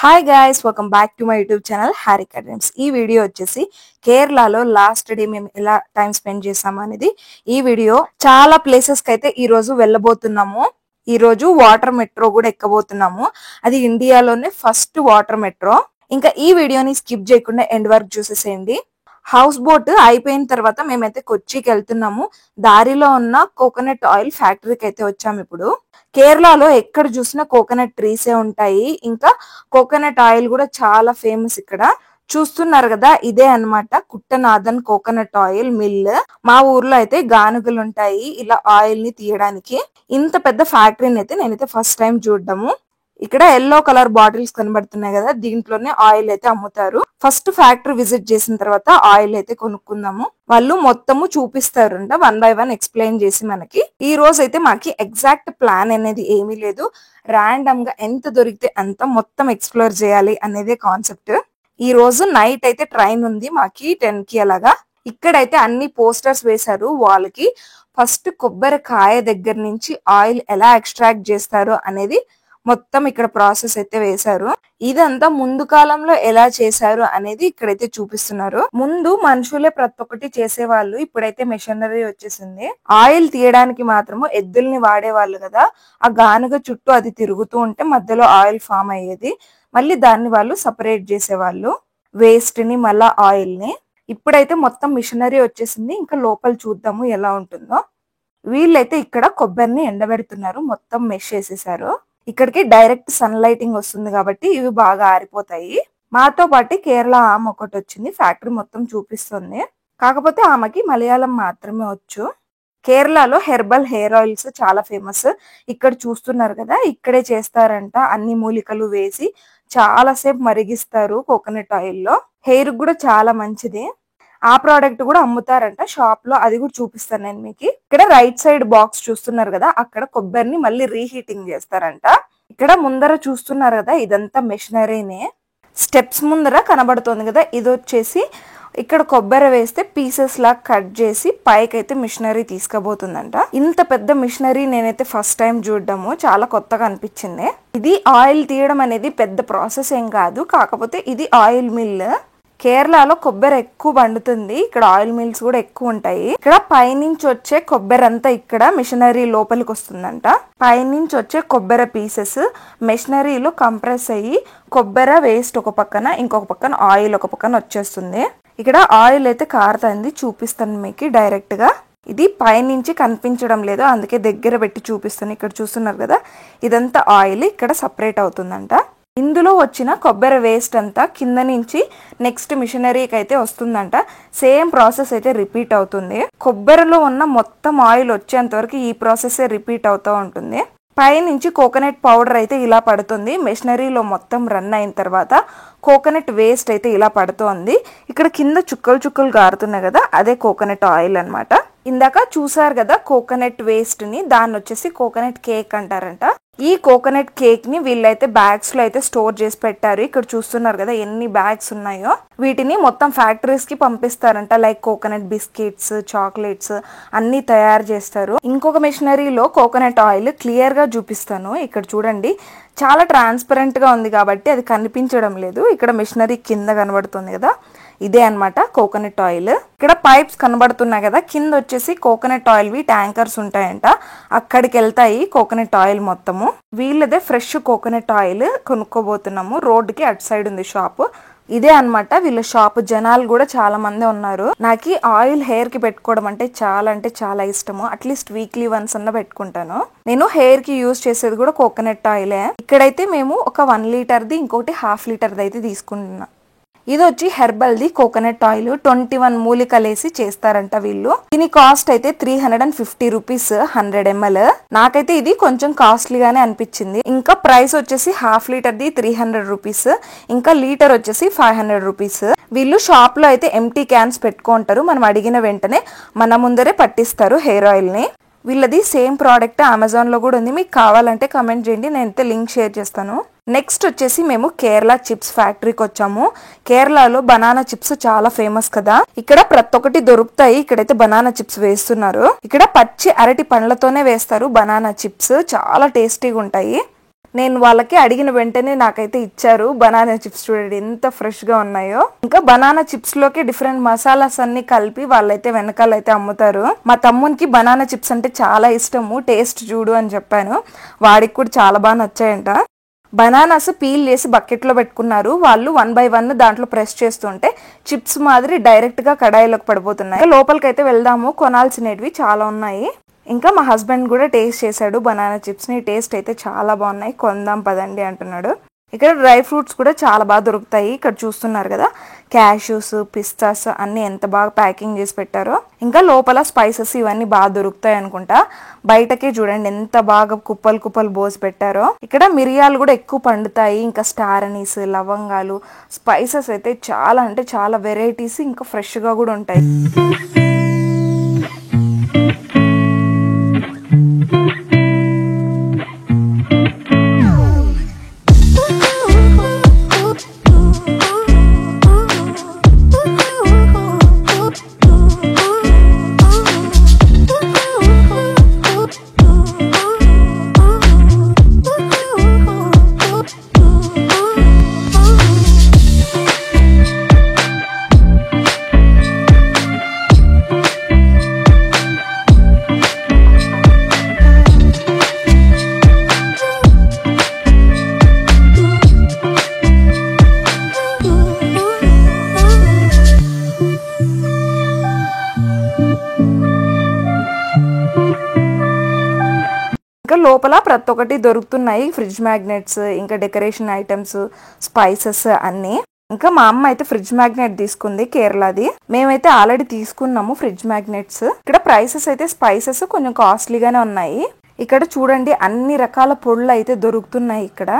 Hi guys, welcome back to my YouTube channel Harika dreams. ఈ video వచ్చేసి కేరళలో last day మేము ఎలా టైం స్పెండ్ చేసాము అనేది ఈ వీడియో. చాలా ప్లేసెస్ కి అయితే ఈ రోజు వెళ్ళబోతున్నాము. ఈ రోజు వాటర్ మెట్రో కూడా ఎక్కబోతున్నాము. అది ఇండియాలోనే ఫస్ట్ వాటర్ మెట్రో. ఇంకా ఈ వీడియోని స్కిప్ చేయకుండా ఎండ్ వరకు చూసేసేయండి. హౌస్ బోట్ అయిపోయిన తర్వాత మేమైతే కొచ్చికి వెళ్తున్నాము. దారిలో ఉన్న కోకోనట్ ఆయిల్ ఫ్యాక్టరీకి అయితే వచ్చాము. ఇప్పుడు కేరళలో ఎక్కడ చూసినా కోకోనట్ ట్రీసే ఉంటాయి. ఇంకా కోకోనట్ ఆయిల్ కూడా చాలా ఫేమస్. ఇక్కడ చూస్తున్నారు కదా, ఇదే అన్నమాట కుట్టనాథన్ కోకోనట్ ఆయిల్ మిల్. మా ఊర్లో అయితే గానుగలు ఉంటాయి ఇలా ఆయిల్ ని తీయడానికి. ఇంత పెద్ద ఫ్యాక్టరీని అయితే నేనైతే ఫస్ట్ టైం చూడడము. ఇక్కడ ఎల్లో కలర్ బాటిల్స్ కనబడుతున్నాయి కదా, దీంట్లోనే ఆయిల్ అయితే అమ్ముతారు. ఫస్ట్ ఫ్యాక్టరీ విజిట్ చేసిన తర్వాత ఆయిల్ అయితే కొనుక్కుందాము. వాళ్ళు మొత్తము చూపిస్తారంట, 1 by 1 ఎక్స్ప్లెయిన్ చేసి మనకి. ఈ రోజు అయితే మాకి ఎగ్జాక్ట్ ప్లాన్ అనేది ఏమీ లేదు. ర్యాండమ్ గా ఎంత దొరికితే అంత మొత్తం ఎక్స్ప్లోర్ చేయాలి అనేదే కాన్సెప్ట్. ఈ రోజు నైట్ అయితే ట్రైన్ ఉంది మాకి 10 కి అలాగా. ఇక్కడైతే అన్ని పోస్టర్స్ వేశారు వాళ్ళకి. ఫస్ట్ కొబ్బరికాయ దగ్గర నుంచి ఆయిల్ ఎలా ఎక్స్ట్రాక్ట్ చేస్తారు అనేది మొత్తం ఇక్కడ ప్రాసెస్ అయితే వేశారు. ఇదంతా ముందు కాలంలో ఎలా చేశారు అనేది ఇక్కడైతే చూపిస్తున్నారు. ముందు మనుషులే ప్రతి ఒక్కటి చేసేవాళ్ళు, ఇప్పుడైతే మెషినరీ వచ్చేసింది. ఆయిల్ తీయడానికి మాత్రము ఎద్దుల్ని వాడేవాళ్ళు కదా, ఆ గానుగ చుట్టూ అది తిరుగుతూ ఉంటే మధ్యలో ఆయిల్ ఫామ్ అయ్యేది. మళ్ళీ దాన్ని వాళ్ళు సపరేట్ చేసేవాళ్ళు, వేస్ట్ ని మళ్ళా ఆయిల్ ని. ఇప్పుడైతే మొత్తం మిషనరీ వచ్చేసింది. ఇంకా లోపల చూద్దాము ఎలా ఉంటుందో. వీళ్ళైతే ఇక్కడ కొబ్బరిని ఎండబెడుతున్నారు, మొత్తం మెష్ చేసేసారు. ఇక్కడికి డైరెక్ట్ సన్ లైటింగ్ వస్తుంది కాబట్టి ఇవి బాగా ఆరిపోతాయి. మాతో పాటు కేరళ ఆమె ఒకటి వచ్చింది, ఫ్యాక్టరీ మొత్తం చూపిస్తుంది. కాకపోతే ఆమెకి మలయాళం మాత్రమే వచ్చు. కేరళలో హెర్బల్ హెయిర్ ఆయిల్స్ చాలా ఫేమస్. ఇక్కడ చూస్తున్నారు కదా, ఇక్కడే చేస్తారంట. అన్ని మూలికలు వేసి చాలా సేపు మరిగిస్తారు కోకోనట్ ఆయిల్ లో. హెయిర్ కూడా చాలా మంచిది. ఆ ప్రోడక్ట్ కూడా అమ్ముతారంట షాప్ లో, అది కూడా చూపిస్తాను నేను మీకు. ఇక్కడ రైట్ సైడ్ బాక్స్ చూస్తున్నారు కదా, అక్కడ కొబ్బరిని మళ్ళీ రీహీటింగ్ చేస్తారంట. ఇక్కడ ముందర చూస్తున్నారు కదా, ఇదంతా మెషినరీనే. స్టెప్స్ ముందర కనబడుతుంది కదా, ఇది వచ్చేసి ఇక్కడ కొబ్బరి వేస్తే పీసెస్ లా కట్ చేసి పైకి అయితే మిషనరీ తీసుకుపోతుందంట. ఇంత పెద్ద మిషనరీ నేనైతే ఫస్ట్ టైం చూడడము, చాలా కొత్తగా అనిపించింది. ఇది ఆయిల్ తీయడం అనేది పెద్ద ప్రాసెస్ ఏం కాదు, కాకపోతే ఇది ఆయిల్ మిల్. కేరళలో కొబ్బరి ఎక్కువ పండుతుంది, ఇక్కడ ఆయిల్ మిల్స్ కూడా ఎక్కువ ఉంటాయి. ఇక్కడ పైనుంచి వచ్చే కొబ్బరి అంతా ఇక్కడ మిషనరీ లోపలికి వస్తుందంట. పైనుంచి వచ్చే కొబ్బరి పీసెస్ మిషనరీలో కంప్రెస్ అయ్యి కొబ్బరి వేస్ట్ ఒక పక్కన, ఇంకొక పక్కన ఆయిల్ ఒక పక్కన వచ్చేస్తుంది. ఇక్కడ ఆయిల్ అయితే కారుతుంది, చూపిస్తాను మీకు డైరెక్ట్ గా. ఇది పైనుంచి కనిపించడం లేదు, అందుకే దగ్గర పెట్టి చూపిస్తాను. ఇక్కడ చూస్తున్నారు కదా, ఇదంతా ఆయిల్ ఇక్కడ సపరేట్ అవుతుందంట. ఇందులో వచ్చిన కొబ్బరి వేస్ట్ అంతా కింద నుంచి నెక్స్ట్ మిషనరీకి అయితే వస్తుందంట. సేమ్ ప్రాసెస్ అయితే రిపీట్ అవుతుంది. కొబ్బరిలో ఉన్న మొత్తం ఆయిల్ వచ్చేంత వరకు ఈ ప్రాసెస్ రిపీట్ అవుతూ ఉంటుంది. పైనుంచి కోకోనట్ పౌడర్ అయితే ఇలా పడుతుంది. మెషినరీలో మొత్తం రన్ అయిన తర్వాత కోకోనట్ వేస్ట్ అయితే ఇలా పడుతోంది. ఇక్కడ కింద చుక్కలు చుక్కలు గారుతున్నాయి కదా, అదే కోకోనట్ ఆయిల్ అన్నమాట. ఇందాక చూసారు కదా కోకోనట్ వేస్ట్ ని, దాన్ని వచ్చేసి కోకోనట్ కేక్ అంటారంట. ఈ కోకోనట్ కేక్ ని వీళ్ళైతే బ్యాగ్స్ లో అయితే స్టోర్ చేసి పెట్టారు. ఇక్కడ చూస్తున్నారు కదా ఎన్ని బ్యాగ్స్ ఉన్నాయో. వీటిని మొత్తం ఫ్యాక్టరీస్ కి పంపిస్తారంట. లైక్ కోకోనట్ బిస్కెట్స్, చాక్లెట్స్ అన్ని తయారు చేస్తారు. ఇంకొక మిషనరీలో కోకోనట్ ఆయిల్ క్లియర్ గా చూపిస్తాను. ఇక్కడ చూడండి, చాలా ట్రాన్స్పరెంట్ గా ఉంది కాబట్టి అది కనిపించడం లేదు. ఇక్కడ మిషనరీ కింద కనబడుతుంది కదా, ఇదే అన్నమాట కోకోనట్ ఆయిల్. ఇక్కడ పైప్స్ కనబడుతున్నాయి కదా, కింద వచ్చేసి కోకోనట్ ఆయిల్ వి ట్యాంకర్స్ ఉంటాయంట, అక్కడికి వెళ్తాయి కోకోనట్ ఆయిల్ మొత్తము. వీళ్ళదే ఫ్రెష్ కోకోనట్ ఆయిల్ కొనుక్కోబోతున్నాము. రోడ్డుకి అటు సైడ్ ఉంది షాప్, ఇదే అన్నమాట వీళ్ళ షాప్. జనాలు కూడా చాలా మంది ఉన్నారు. నాకు ఆయిల్ హెయిర్ కి పెట్టుకోవడం అంటే చాలా ఇష్టము. అట్లీస్ట్ వీక్లీ వన్స్ అన్న పెట్టుకుంటాను. నేను హెయిర్ కి యూజ్ చేసేది కూడా కోకోనట్ ఆయిలే. ఇక్కడైతే మేము ఒక 1 లీటర్ది, ఇంకోటి 1/2 లీటర్ది అయితే తీసుకుంటున్నాం. ఇది వచ్చి హెర్బల్ ది కోకోనట్ ఆయిల్. 21 మూలికలు వేసి చేస్తారంట వీళ్ళు. దీని కాస్ట్ అయితే 350 రూపీస్ 100 ml. నాకైతే ఇది కొంచెం కాస్ట్లీగానే అనిపించింది. ఇంకా ప్రైస్ వచ్చేసి 1/2 లీటర్ది 300 రూపీస్, ఇంకా లీటర్ వచ్చేసి 500 రూపీస్. వీళ్ళు షాప్ లో అయితే ఎంటీ క్యాన్స్ పెట్టుకుంటారు. మనం అడిగిన వెంటనే మన ముందరే పట్టిస్తారు హెయిర్ ఆయిల్ ని. వీళ్ళది సేమ్ ప్రోడక్ట్ అమెజాన్ లో కూడా ఉంది. మీకు కావాలంటే కమెంట్ చేయండి, నేనైతే లింక్ షేర్ చేస్తాను. నెక్స్ట్ వచ్చేసి మేము కేరళ చిప్స్ ఫ్యాక్టరీకి వచ్చాము. కేరళలో బనానా చిప్స్ చాలా ఫేమస్ కదా, ఇక్కడ ప్రతి ఒక్కటి దొరుకుతాయి. ఇక్కడైతే బనానా చిప్స్ వేస్తున్నారు. ఇక్కడ పచ్చి అరటి పండ్లతోనే వేస్తారు బనానా చిప్స్, చాలా టేస్టీగా ఉంటాయి. నేను వాళ్ళకి అడిగిన వెంటనే నాకైతే ఇచ్చారు. బనానా చిప్స్ చూడండి ఎంత ఫ్రెష్ గా ఉన్నాయో. ఇంకా బనానా చిప్స్ లోకి డిఫరెంట్ మసాలాస్ అన్ని కలిపి వాళ్ళైతే వెనకాలైతే అమ్ముతారు. మా తమ్మునికి బనానా చిప్స్ అంటే చాలా ఇష్టము, టేస్ట్ చూడు అని చెప్పాను. వాడికి కూడా చాలా బాగా నచ్చాయంట. బనానాస్ పీల్ చేసి బకెట్లో పెట్టుకున్నారు. వాళ్ళు 1 by 1 దాంట్లో ప్రెస్ చేస్తుంటే చిప్స్ మాదిరి డైరెక్ట్ గా కడాయిలోకి పడిపోతున్నాయి. లోపలికైతే వెళ్దాము, కొనాల్సినవి చాలా ఉన్నాయి. ఇంకా మా హస్బెండ్ కూడా టేస్ట్ చేశాడు బనానా చిప్స్ ని. టేస్ట్ అయితే చాలా బాగున్నాయి, కొందాం పదండి అంటున్నాడు. ఇక్కడ డ్రై ఫ్రూట్స్ కూడా చాలా బాగా దొరుకుతాయి. ఇక్కడ చూస్తున్నారు కదా, క్యాష్యూస్, పిస్తాస్ అన్ని ఎంత బాగా ప్యాకింగ్ చేసి పెట్టారో. ఇంకా లోపల స్పైసెస్ ఇవన్నీ బాగా దొరుకుతాయి అనుకుంటా. బయటకే చూడండి ఎంత బాగా కుప్పలు కుప్పలు పోసి పెట్టారో. ఇక్కడ మిరియాలు కూడా ఎక్కువ పండుతాయి. ఇంకా స్టార్ అనీస్, లవంగాలు, స్పైసెస్ అయితే చాలా అంటే చాలా వెరైటీస్, ఇంకా ఫ్రెష్ గా కూడా ఉంటాయి. ఇంకా లోపల ప్రతి ఒక్కటి దొరుకుతున్నాయి. ఫ్రిడ్జ్ మ్యాగ్నెట్స్, ఇంకా డెకరేషన్ ఐటమ్స్, స్పైసెస్ అన్ని. ఇంకా మా అమ్మ అయితే ఫ్రిడ్జ్ మ్యాగ్నెట్ తీసుకుంది కేరళది. మేమైతే ఆల్రెడీ తీసుకున్నాము ఫ్రిడ్జ్ మ్యాగ్నెట్స్. ఇక్కడ ప్రైసెస్ అయితే స్పైసెస్ కొంచెం కాస్ట్లీగానే ఉన్నాయి. ఇక్కడ చూడండి అన్ని రకాల పొడులు అయితే దొరుకుతున్నాయి ఇక్కడ.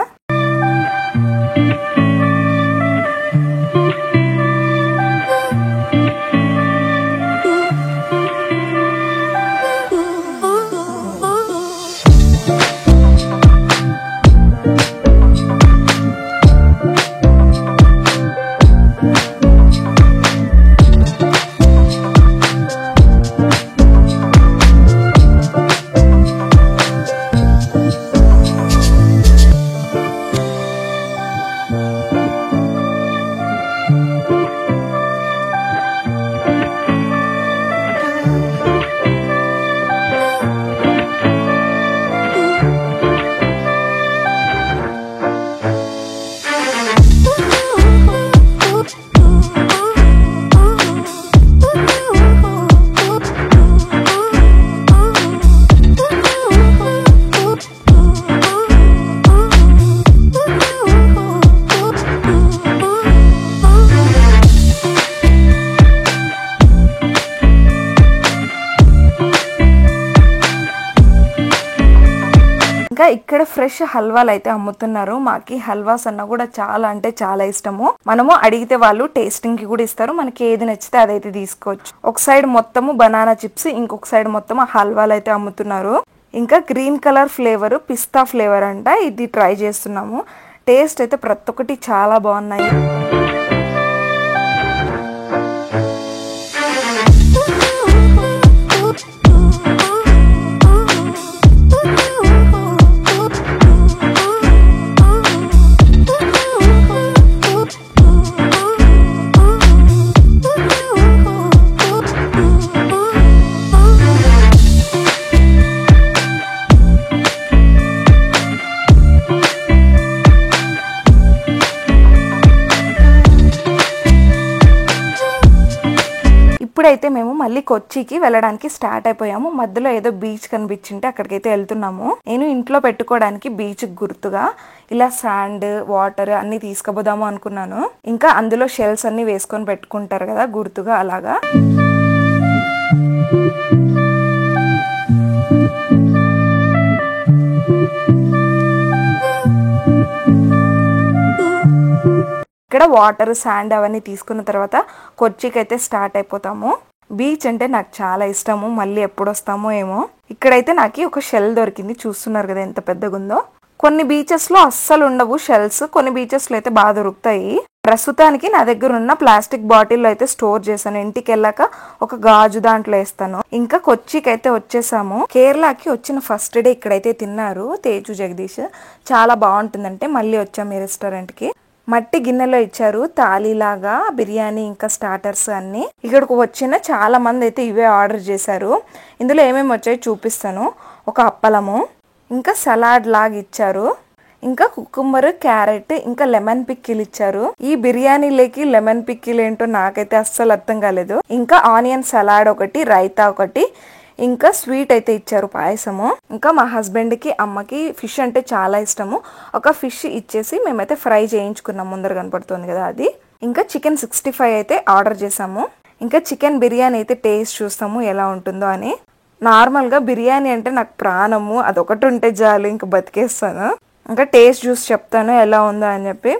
ఇంకా ఇక్కడ ఫ్రెష్ హల్వాలు అయితే అమ్ముతున్నారు. మాకి హల్వాస్ అన్న కూడా చాలా అంటే చాలా ఇష్టము. మనము అడిగితే వాళ్ళు టేస్టింగ్ కి కూడా ఇస్తారు. మనకి ఏది నచ్చితే అదైతే తీసుకోవచ్చు. ఒక సైడ్ మొత్తము బనానా చిప్స్, ఇంకొక సైడ్ మొత్తం హల్వాలు అయితే అమ్ముతున్నారు. ఇంకా గ్రీన్ కలర్ ఫ్లేవర్ పిస్తా ఫ్లేవర్ అంట, ఇది ట్రై చేస్తున్నాము. టేస్ట్ అయితే ప్రతి ఒక్కటి చాలా బాగున్నాయి. ఇప్పుడైతే మేము మళ్ళీ కొచ్చికి వెళ్ళడానికి స్టార్ట్ అయిపోయాము. మధ్యలో ఏదో బీచ్ కనిపించింటే అక్కడికైతే వెళ్తున్నాము. నేను ఇంట్లో పెట్టుకోవడానికి బీచ్ గుర్తుగా ఇలా శాండ్, వాటర్ అన్ని తీసుకుపోదాము అనుకున్నాను. ఇంకా అందులో షెల్స్ అన్ని వేసుకొని పెట్టుకుంటారు కదా గుర్తుగా, అలాగా. ఇక్కడ వాటర్, శాండ్ అవన్నీ తీసుకున్న తర్వాత కొచ్చికి అయితే స్టార్ట్ అయిపోతాము. బీచ్ అంటే నాకు చాలా ఇష్టము. మళ్ళీ ఎప్పుడు వస్తామో ఏమో. ఇక్కడైతే నాకు ఒక షెల్ దొరికింది. చూస్తున్నారు కదా ఎంత పెద్దగా ఉందో. కొన్ని బీచెస్ లో అస్సలు ఉండవు షెల్స్, కొన్ని బీచెస్ లో అయితే బాగా దొరుకుతాయి. ప్రస్తుతానికి నా దగ్గర ఉన్న ప్లాస్టిక్ బాటిల్ అయితే స్టోర్ చేశాను. ఇంటికి వెళ్ళాక ఒక గాజు దాంట్లో వేస్తాను. ఇంకా కొచ్చికి అయితే వచ్చేసాము. కేరళకి వచ్చిన ఫస్ట్ డే ఇక్కడైతే తిన్నారు తేజు జగదీష్. చాలా బాగుంటుందంటే మళ్ళీ వచ్చాము ఈ రెస్టారెంట్ కి. మట్టి గిన్నెలో ఇచ్చారు తాళీలాగా బిర్యానీ ఇంకా స్టార్టర్స్ అన్ని. ఇక్కడికి వచ్చిన చాలా మంది అయితే ఇవే ఆర్డర్ చేశారు. ఇందులో ఏమేమి వచ్చాయో చూపిస్తాను. ఒక అప్పలము, ఇంకా సలాడ్ లాగా ఇచ్చారు, ఇంకా కుకుంబర్, క్యారెట్, ఇంకా లెమన్ పిక్కిల్ ఇచ్చారు. ఈ బిర్యానీలోకి లెమన్ పిక్కిల్ ఏంటో నాకైతే అస్సలు అర్థం కాలేదు. ఇంకా ఆనియన్ సలాడ్ ఒకటి, రైతా ఒకటి, ఇంకా స్వీట్ అయితే ఇచ్చారు, పాయసము. ఇంకా మా హస్బెండ్ కి అమ్మకి ఫిష్ అంటే చాలా ఇష్టము. ఒక ఫిష్ ఇచ్చేసి మేమైతే ఫ్రై చేయించుకున్నాం. ముందర కనపడుతుంది కదా అది. ఇంకా చికెన్ 65 అయితే ఆర్డర్ చేసాము. ఇంకా చికెన్ బిర్యానీ అయితే టేస్ట్ చూస్తాము ఎలా ఉంటుందో అని. నార్మల్ గా బిర్యానీ అంటే నాకు ప్రాణము, అదొకటి ఉంటే చాలు ఇంకా బతికేస్తాను. ఇంకా టేస్ట్ చూసి చెప్తాను ఎలా ఉందో అని చెప్పి.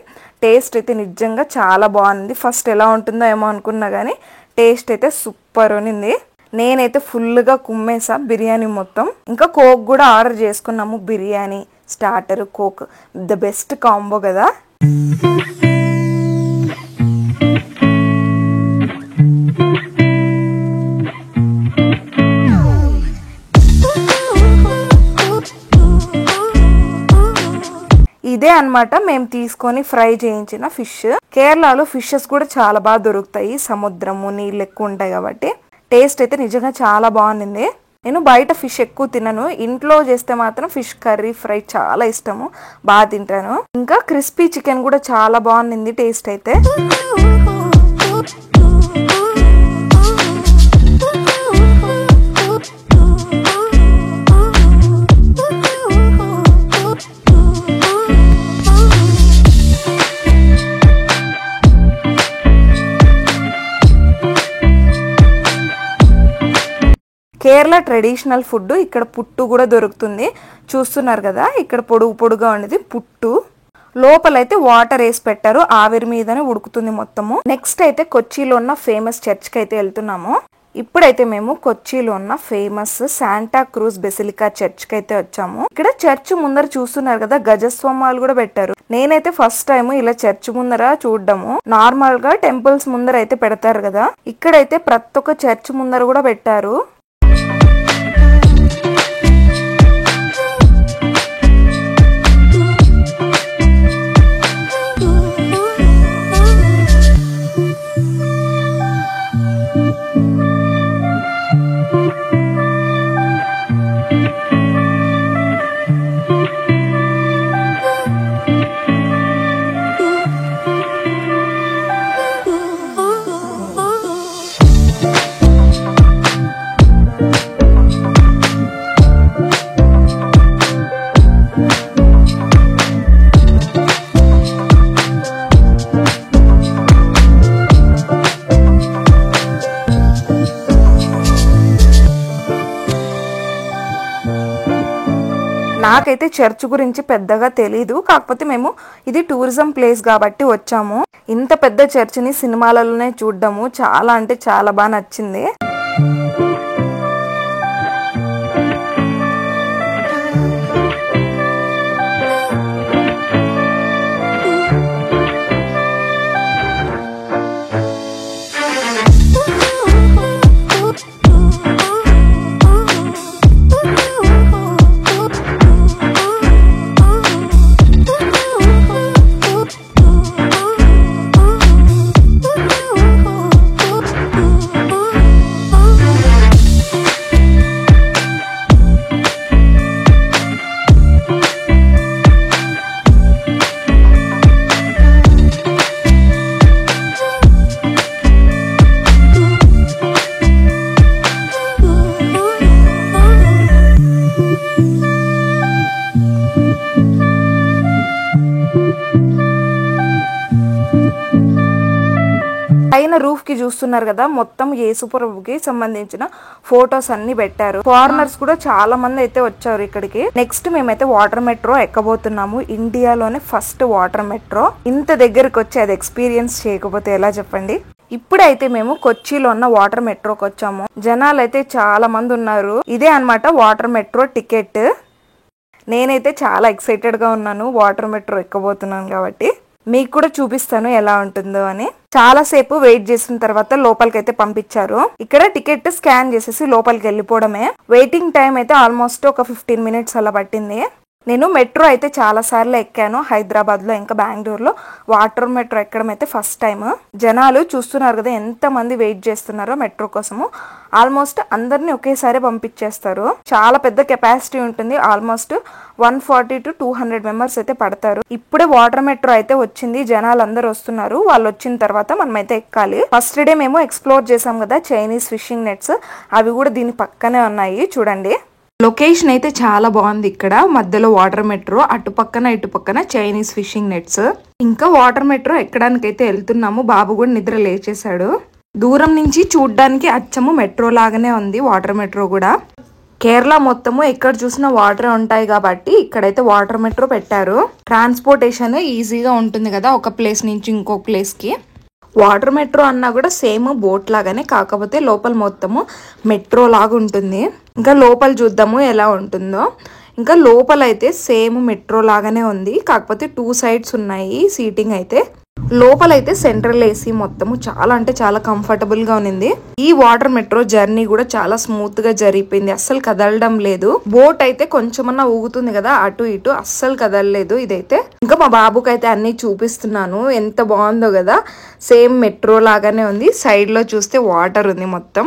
టేస్ట్ అయితే నిజంగా చాలా బాగుంది. ఫస్ట్ ఎలా ఉంటుందో ఏమో అనుకున్నా కానీ టేస్ట్ అయితే సూపర్ ఉంది. నేనైతే ఫుల్గా కుమ్మేసా బిర్యానీ మొత్తం. ఇంకా కోక్ కూడా ఆర్డర్ చేసుకున్నాము. Biryani, starter, coke the best combo కదా. ఇదే అన్నమాట మేము తీసుకొని ఫ్రై చేయించిన ఫిష్. కేరళలో ఫిషెస్ కూడా చాలా బాగా దొరుకుతాయి. సముద్రము, నీళ్ళు ఎక్కువ ఉంటాయి కాబట్టి టేస్ట్ అయితే నిజంగా చాలా బాగుంది. నేను బయట ఫిష్ ఎక్కువ తినను. ఇంట్లో చేస్తే మాత్రం ఫిష్ కర్రీ, ఫ్రై చాలా ఇష్టము, బాగా తింటాను. ఇంకా క్రిస్పీ చికెన్ కూడా చాలా బాగుంది టేస్ట్ అయితే. Kerala traditional food. ఇక్కడ పుట్టు కూడా దొరుకుతుంది. చూస్తున్నారు కదా, ఇక్కడ పొడుగు పొడుగా ఉండేది పుట్టు. లోపలైతే వాటర్ వేసి పెట్టారు, ఆవిరి మీదనే ఉడుకుతుంది మొత్తము. నెక్స్ట్ అయితే కొచ్చిలో ఉన్న ఫేమస్ చర్చ్ కి అయితే వెళ్తున్నాము. ఇప్పుడైతే మేము కొచ్చిలో ఉన్న famous Santa cruise basilica church కి అయితే వచ్చాము. ఇక్కడ చర్చ్ ముందర చూస్తున్నారు కదా, గజస్వామాలు కూడా పెట్టారు. నేనైతే ఫస్ట్ టైం ఇలా చర్చ్ ముందర చూడడము. నార్మల్ గా టెంపుల్స్ ముందర అయితే పెడతారు కదా, ఇక్కడైతే ప్రతి ఒక్క చర్చ్ ముందర కూడా పెట్టారు. నాకైతే చర్చ్ గురించి పెద్దగా తెలీదు. కాకపోతే మేము ఇది టూరిజం ప్లేస్ కాబట్టి వచ్చాము. ఇంత పెద్ద చర్చిని సినిమాలలోనే చూడడము చాలా అంటే చాలా బాగా నచ్చింది. పైన రూఫ్ కి చూస్తున్నారు కదా, మొత్తం యేసుప్రభుకి సంబంధించిన ఫోటోస్ అన్ని పెట్టారు. ఫారినర్స్ కూడా చాలా మంది అయితే వచ్చారు ఇక్కడికి. నెక్స్ట్ మేమైతే వాటర్ మెట్రో ఎక్కబోతున్నాము. ఇండియాలోనే ఫస్ట్ వాటర్ మెట్రో. ఇంత దగ్గరికి వచ్చి అది ఎక్స్పీరియన్స్ చేయకపోతే ఎలా చెప్పండి. ఇప్పుడైతే మేము కొచ్చిలో ఉన్న వాటర్ మెట్రోకి వచ్చాము. జనాలు అయితే చాలా మంది ఉన్నారు. ఇదే అన్నమాట వాటర్ మెట్రో టికెట్. నేనైతే చాలా ఎక్సైటెడ్ గా ఉన్నాను వాటర్ మెట్రో ఎక్కబోతున్నాను కాబట్టి. మీకు కూడా చూపిస్తాను ఎలా ఉంటుందో అని. చాలా సేపు వెయిట్ చేసిన తర్వాత లోపలికి అయితే పంపించారు. ఇక్కడ టికెట్ స్కాన్ చేసేసి లోపలికి వెళ్ళిపోవడమే. వెయిటింగ్ టైం అయితే ఆల్మోస్ట్ ఒక 15 మినిట్స్ అలా పట్టింది. నేను మెట్రో అయితే చాలా సార్లు ఎక్కాను, హైదరాబాద్ లో ఇంకా బెంగళూరులో. వాటర్ మెట్రో ఎక్కడం అయితే ఫస్ట్ టైం. జనాలు చూస్తున్నారు కదా ఎంత మంది వెయిట్ చేస్తున్నారో మెట్రో కోసము. ఆల్మోస్ట్ అందరినీ ఒకేసారి పంపించేస్తారు. చాలా పెద్ద కెపాసిటీ ఉంటుంది. ఆల్మోస్ట్ 140 to 200 మెంబర్స్ అయితే పడతారు. ఇప్పుడే వాటర్ మెట్రో అయితే వచ్చింది. జనాలు అందరు వస్తున్నారు. వాళ్ళు వచ్చిన తర్వాత మనం అయితే ఎక్కాలి. ఫస్ట్ డే మేము ఎక్స్ప్లోర్ చేసాం కదా చైనీస్ ఫిషింగ్ నెట్స్, అవి కూడా దీని పక్కనే ఉన్నాయి చూడండి. లొకేషన్ అయితే చాలా బాగుంది. ఇక్కడ మధ్యలో వాటర్ మెట్రో, అటు పక్కన చైనీస్ ఫిషింగ్ నెట్స్. ఇంకా వాటర్ మెట్రో ఎక్కడానికి అయితే వెళ్తున్నాము. బాబు కూడా నిద్ర లేచేశాడు. దూరం నుంచి చూడ్డానికి అచ్చము మెట్రో లాగానే ఉంది వాటర్ మెట్రో కూడా. కేరళ మొత్తము ఎక్కడ చూసినా వాటర్ ఉంటాయి కాబట్టి ఇక్కడైతే వాటర్ మెట్రో పెట్టారు. ట్రాన్స్పోర్టేషన్ ఈజీగా ఉంటుంది కదా ఒక ప్లేస్ నుంచి ఇంకొక ప్లేస్ కి. వాటర్ మెట్రో అన్నా కూడా సేమ్ బోట్ లాగానే, కాకపోతే లోపల మొత్తము మెట్రో లాగా ఉంటుంది. ఇంకా లోపల చూద్దాము ఎలా ఉంటుందో. ఇంకా లోపల అయితే సేమ్ మెట్రో లాగానే ఉంది, కాకపోతే 2 సైడ్స్ ఉన్నాయి సీటింగ్ అయితే. లోపలైతే సెంట్రల్ ఏసీ మొత్తము చాలా అంటే చాలా కంఫర్టబుల్ గా ఉంది. ఈ వాటర్ మెట్రో జర్నీ కూడా చాలా స్మూత్ గా జరిగిపోయింది, అస్సలు కదలడం లేదు. బోట్ అయితే కొంచెమన్నా ఊగుతుంది కదా అటు ఇటు, అస్సలు కదలలేదు ఇదైతే. ఇంకా మా బాబుకి అయితే అన్ని చూపిస్తున్నాను, ఎంత బాగుందో కదా. సేమ్ మెట్రో లాగానే ఉంది. సైడ్ లో చూస్తే వాటర్ ఉంది మొత్తం.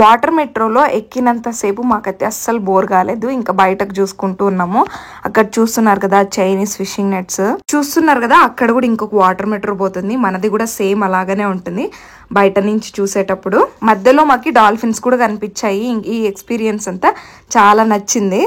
వాటర్ మెట్రోలో ఎక్కినంత సేపు మాకైతే అస్సలు బోర్ కాలేదు. ఇంకా బయటకు చూసుకుంటూ ఉన్నాము. అక్కడ చూస్తున్నారు కదా చైనీస్ ఫిషింగ్ నెట్స్ చూస్తున్నారు కదా, అక్కడ కూడా ఇంకొక వాటర్ మెట్రో పోతుంది. మనది కూడా సేమ్ అలాగనే ఉంటుంది బయట నుంచి చూసేటప్పుడు. మధ్యలో మాకి డాల్ఫిన్స్ కూడా కనిపించాయి. ఈ ఎక్స్పీరియన్స్ అంతా చాలా నచ్చింది.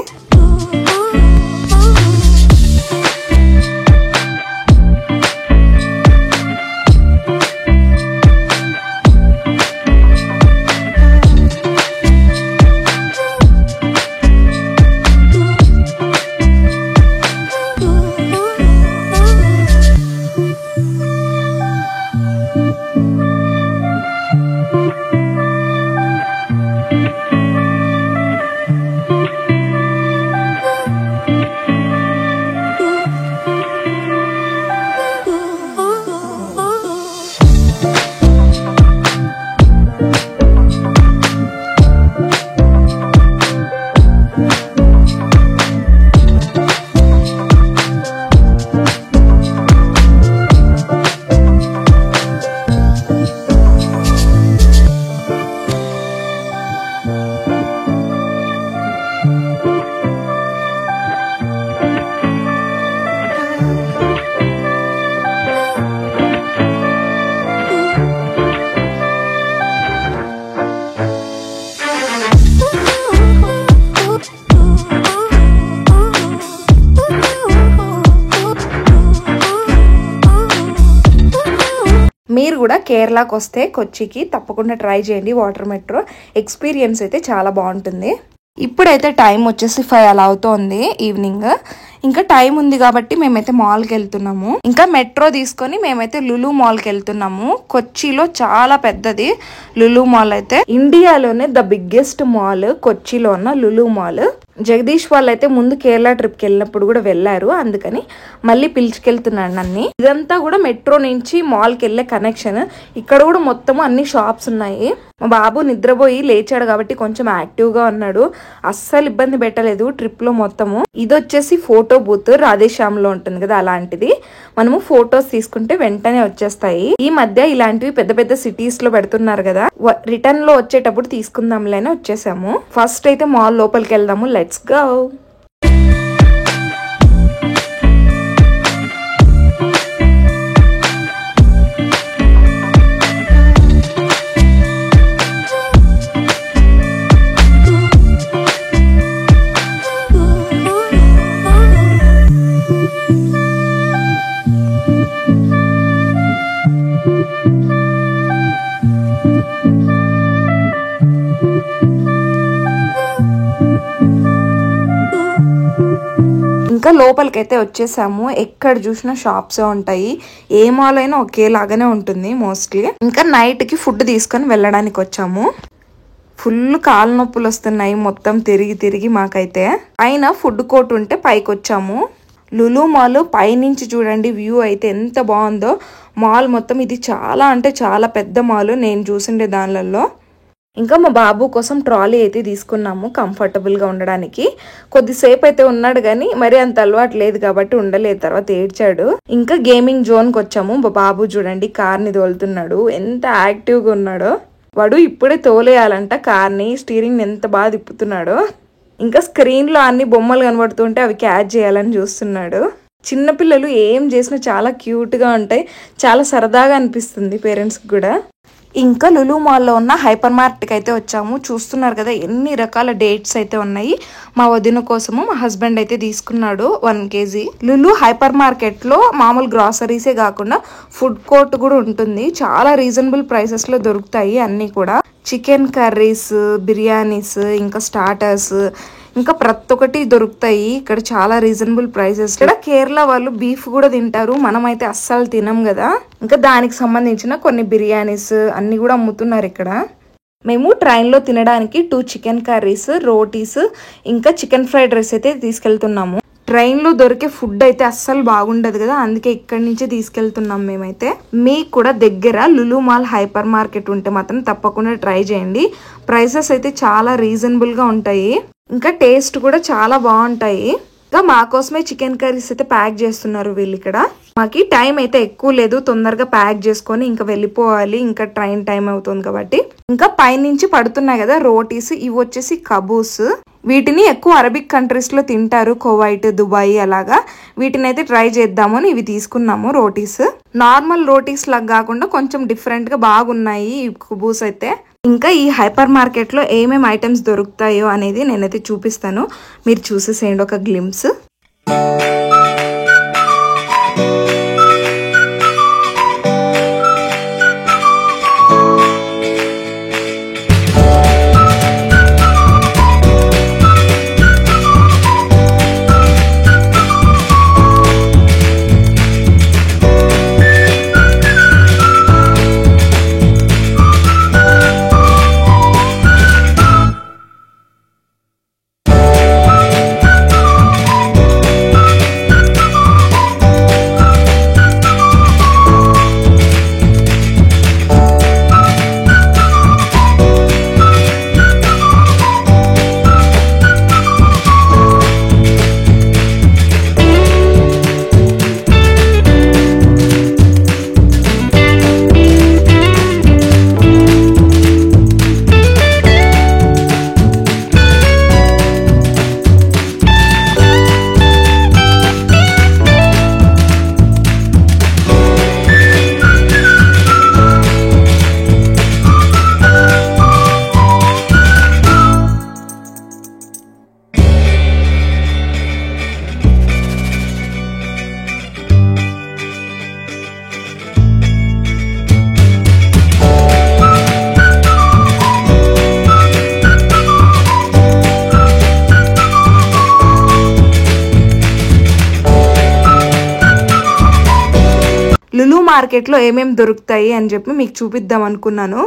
మీరు కూడా కేరళకు వస్తే కొచ్చికి తప్పకుండా ట్రై చేయండి వాటర్ మెట్రో. ఎక్స్పీరియన్స్ అయితే చాలా బాగుంటుంది. ఇప్పుడైతే టైం వచ్చేసి 5 అలా అవుతోంది ఈవినింగ్. ఇంకా టైం ఉంది కాబట్టి మేమైతే మాల్కి వెళ్తున్నాము. ఇంకా మెట్రో తీసుకొని మేమైతే లులు మాల్కి వెళ్తున్నాము. కొచ్చిలో చాలా పెద్దది లులు మాల్ అయితే. ఇండియాలోనే ద బిగ్గెస్ట్ మాల్ కొచ్చిలో ఉన్న లులు మాల్. జగదీష్ వాళ్ళు అయితే ముందు కేరళ ట్రిప్ కి వెళ్ళినప్పుడు కూడా వెళ్ళారు, అందుకని మళ్ళీ పిలుచుకెళ్తున్నాడు నన్ను. ఇదంతా కూడా మెట్రో నుంచి మాల్ కి వెళ్ళే కనెక్షన్. ఇక్కడ కూడా మొత్తం అన్ని షాప్స్ ఉన్నాయి. మా బాబు నిద్రపోయి లేచాడు కాబట్టి కొంచెం యాక్టివ్ గా ఉన్నాడు, అస్సలు ఇబ్బంది పెట్టలేదు ట్రిప్ లో మొత్తము. ఇది వచ్చేసి ఫోటో బూత్, రాధేశ్యామ్ లో ఉంటుంది కదా అలాంటిది. మనము ఫొటోస్ తీసుకుంటే వెంటనే వచ్చేస్తాయి. ఈ మధ్య ఇలాంటివి పెద్ద పెద్ద సిటీస్ లో పెడుతున్నారు కదా, రిటర్న్ లో వచ్చేటప్పుడు తీసుకుందాంలే అని వచ్చేసాము. ఫస్ట్ అయితే మాల్ లోపలికి వెళ్దాము, లెట్స్ గో. ఇంకా లోపలికైతే వచ్చేసాము. ఎక్కడ చూసినా షాప్స్ ఉంటాయి. ఏ మాల్ అయినా ఒకేలాగానే ఉంటుంది మోస్ట్లీ. ఇంకా నైట్ కి ఫుడ్ తీసుకొని వెళ్ళడానికి వచ్చాము. ఫుల్ కాళ్ళ నొప్పులు వస్తున్నాయి మొత్తం తిరిగి తిరిగి. మాకైతే పైన ఫుడ్ కోర్ట్ ఉంటే పైకి వచ్చాము. లులు మాల్ పైనుంచి చూడండి వ్యూ అయితే ఎంత బాగుందో. మాల్ మొత్తం ఇది చాలా అంటే చాలా పెద్ద మాల్ నేను చూసిండే దానిలలో. ఇంకా మా బాబు కోసం ట్రాలీ అయితే తీసుకున్నాము కంఫర్టబుల్గా ఉండడానికి. కొద్దిసేపు అయితే ఉన్నాడు కానీ మరి అంత అలవాటు లేదు కాబట్టి ఉండలేదు, తర్వాత ఏడ్చాడు. ఇంకా గేమింగ్ జోన్కి వచ్చాము. మా బాబు చూడండి కార్ని తోలుతున్నాడు, ఎంత యాక్టివ్గా ఉన్నాడో. వాడు ఇప్పుడే తోలేయాలంట కార్ని, స్టీరింగ్ ఎంత బాగా తిప్పుతున్నాడో. ఇంకా స్క్రీన్లో అన్ని బొమ్మలు కనబడుతుంటే అవి క్యాచ్ చేయాలని చూస్తున్నాడు. చిన్నపిల్లలు ఏం చేసినా చాలా క్యూట్గా ఉంటాయి, చాలా సరదాగా అనిపిస్తుంది పేరెంట్స్కి కూడా. ఇంకా లులు మాల్లో ఉన్న హైపర్ మార్కెట్కి అయితే వచ్చాము. చూస్తున్నారు కదా ఎన్ని రకాల డేట్స్ అయితే ఉన్నాయి. మా వదిన కోసము మా హస్బెండ్ అయితే తీసుకున్నాడు 1 kg. లులు హైపర్ మార్కెట్లో మామూలు గ్రాసరీసే కాకుండా ఫుడ్ కోర్ట్ కూడా ఉంటుంది. చాలా రీజనబుల్ ప్రైసెస్లో దొరుకుతాయి అన్నీ కూడా. చికెన్ కర్రీస్, బిర్యానీస్, ఇంకా స్టార్టర్స్, ఇంకా ప్రతి ఒక్కటి దొరుకుతాయి ఇక్కడ చాలా రీజనబుల్ ప్రైసెస్. ఇక్కడ కేరళ వాళ్ళు బీఫ్ కూడా తింటారు, మనమైతే అస్సలు తినం కదా. ఇంకా దానికి సంబంధించిన కొన్ని బిర్యానీస్ అన్ని కూడా అమ్ముతున్నారు ఇక్కడ. మేము ట్రైన్లో తినడానికి 2 చికెన్ కర్రీస్, రోటీస్, ఇంకా చికెన్ ఫ్రైడ్ రైస్ అయితే తీసుకెళ్తున్నాము. ట్రైన్లో దొరికే ఫుడ్ అయితే అస్సలు బాగుండదు కదా, అందుకే ఇక్కడి నుంచే తీసుకెళ్తున్నాం మేమైతే. మీకు కూడా దగ్గర లులు మాల్ హైపర్ మార్కెట్ ఉంటే మాత్రం తప్పకుండా ట్రై చేయండి. ప్రైసెస్ అయితే చాలా రీజనబుల్గా ఉంటాయి, ఇంకా టేస్ట్ కూడా చాలా బాగుంటాయి. ఇంకా మా కోసమే చికెన్ కర్రీస్ అయితే ప్యాక్ చేస్తున్నారు వీళ్ళు ఇక్కడ. మాకి టైం అయితే ఎక్కువ లేదు, తొందరగా ప్యాక్ చేసుకొని ఇంకా వెళ్ళిపోవాలి, ఇంకా ట్రైన్ టైం అవుతుంది కాబట్టి. ఇంకా పైనుంచి పడుతున్నాయి కదా రోటీస్, ఇవి వచ్చేసి కబూస్. వీటిని ఎక్కువ అరబిక్ కంట్రీస్ లో తింటారు, కువైట్, దుబాయ్ అలాగా. వీటిని అయితే ట్రై చేద్దామని ఇవి తీసుకున్నాము రోటీస్. నార్మల్ రోటీస్ లాగా కాకుండా కొంచెం డిఫరెంట్ గా బాగున్నాయి ఈ కబూస్ అయితే. ఇంకా ఈ హైపర్ మార్కెట్ లో ఏమేమి ఐటమ్స్ దొరుకుతాయో అనేది నేనైతే చూపిస్తాను, మీరు చూసేసేయండి ఒక గ్లిమ్స్. లులు మార్కెట్లో ఏమేమి దొరుకుతాయి అని చెప్పి మీకు చూపిద్దాం అనుకున్నాను.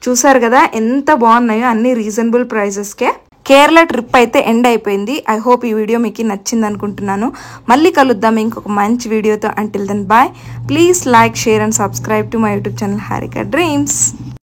చూసారు కదా ఎంత బాగున్నాయో, అన్ని రీజనబుల్ ప్రైసెస్కే. కేరళ ట్రిప్ అయితే ఎండ్ అయిపోయింది. ఐ హోప్ ఈ వీడియో మీకు నచ్చింది అనుకుంటున్నాను. మళ్ళీ కలుద్దాం ఇంకొక మంచి వీడియోతో. Until then bye. Please like, share and subscribe to my YouTube channel Harika dreams.